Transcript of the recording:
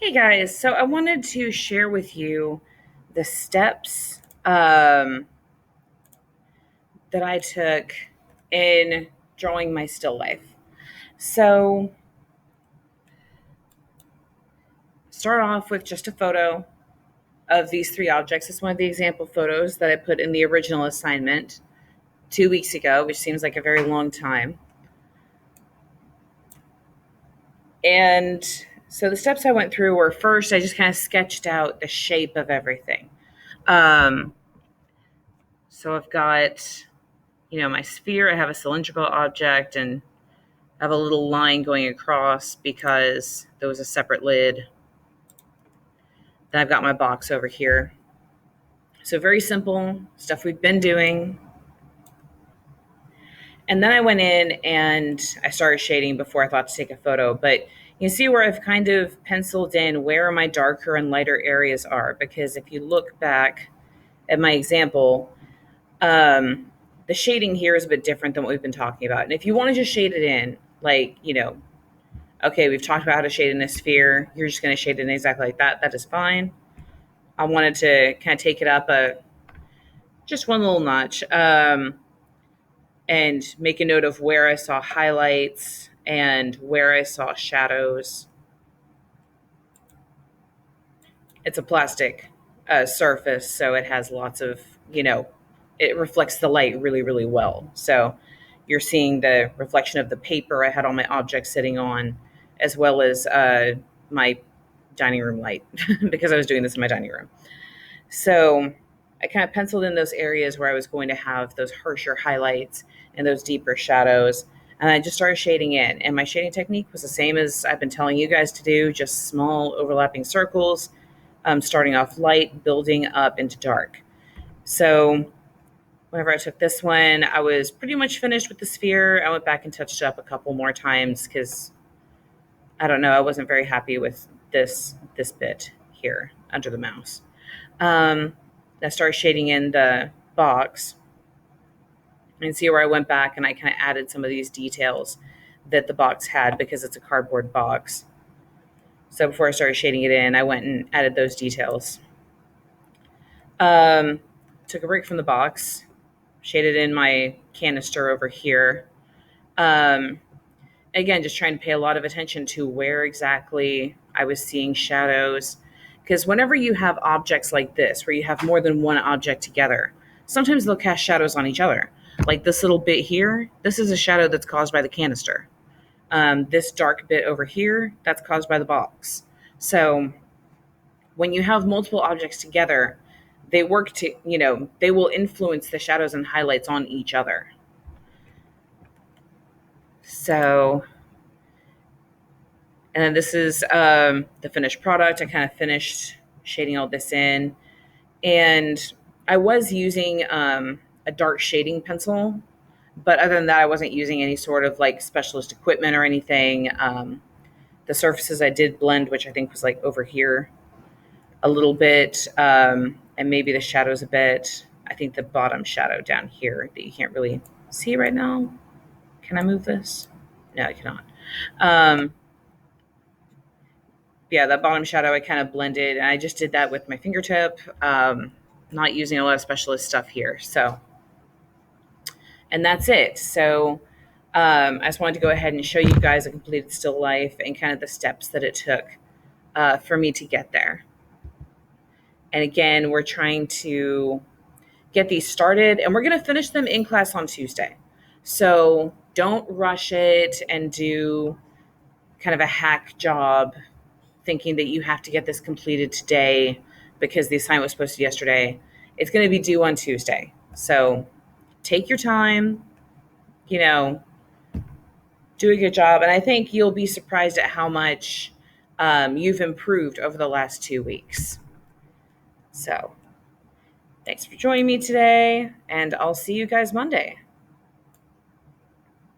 Hey guys, so I wanted to share with you the steps that I took in drawing my still life. So, start off with just a photo of these three objects. It's one of the example photos that I put in the original assignment 2 weeks ago, which seems like a very long time. And so the steps I went through were first, I just kind of sketched out the shape of everything. Um, so I've got my sphere. I have a cylindrical object and I have a little line going across because there was a separate lid. Then I've got my box over here. So very simple stuff we've been doing. And then I went in and I started shading before I thought to take a photo. But you can see where I've kind of penciled in where my darker and lighter areas are. Because if you look back at my example, the shading here is a bit different than what we've been talking about. And if you want to just shade it in, okay, we've talked about how to shade in a sphere. You're just going to shade it in exactly like that. That is fine. I wanted to kind of take it up just one little notch and make a note of where I saw highlights and where I saw shadows. It's a plastic surface, so it has lots of, it reflects the light really, really well. So you're seeing the reflection of the paper I had all my objects sitting on, as well as my dining room light because I was doing this in my dining room. So I kind of penciled in those areas where I was going to have those harsher highlights and those deeper shadows. And I just started shading in. And my shading technique was the same as I've been telling you guys to do, just small overlapping circles, starting off light, building up into dark. So whenever I took this one, I was pretty much finished with the sphere. I went back and touched it up a couple more times because I don't know, I wasn't very happy with this bit here under the mouse. I started shading in the box and see where I went back and I kind of added some of these details that the box had because it's a cardboard box. So before I started shading it in, I went and added those details. Took a break from the box, shaded in my canister over here. Again, just trying to pay a lot of attention to where exactly I was seeing shadows. Because whenever you have objects like this, where you have more than one object together, sometimes they'll cast shadows on each other. Like this little bit here, this is a shadow that's caused by the canister. This dark bit over here, that's caused by the box. So when you have multiple objects together, they work to, they will influence the shadows and highlights on each other. So, and then this is the finished product. I kind of finished shading all this in. And I was using a dark shading pencil, but other than that, I wasn't using any sort of like specialist equipment or anything. The surfaces I did blend, which I think was like over here a little bit, and maybe the shadows a bit. I think the bottom shadow down here that you can't really see right now. Can I move this? No, I cannot. Yeah, that bottom shadow I kind of blended, and I just did that with my fingertip, not using a lot of specialist stuff here. So, and that's it. So, I just wanted to go ahead and show you guys a completed still life and kind of the steps that it took for me to get there. And again, we're trying to get these started, and we're going to finish them in class on Tuesday. So don't rush it and do kind of a hack job thinking that you have to get this completed today because the assignment was posted yesterday. It's going to be due on Tuesday. So take your time, do a good job. And I think you'll be surprised at how much you've improved over the last 2 weeks. So thanks for joining me today, and I'll see you guys Monday.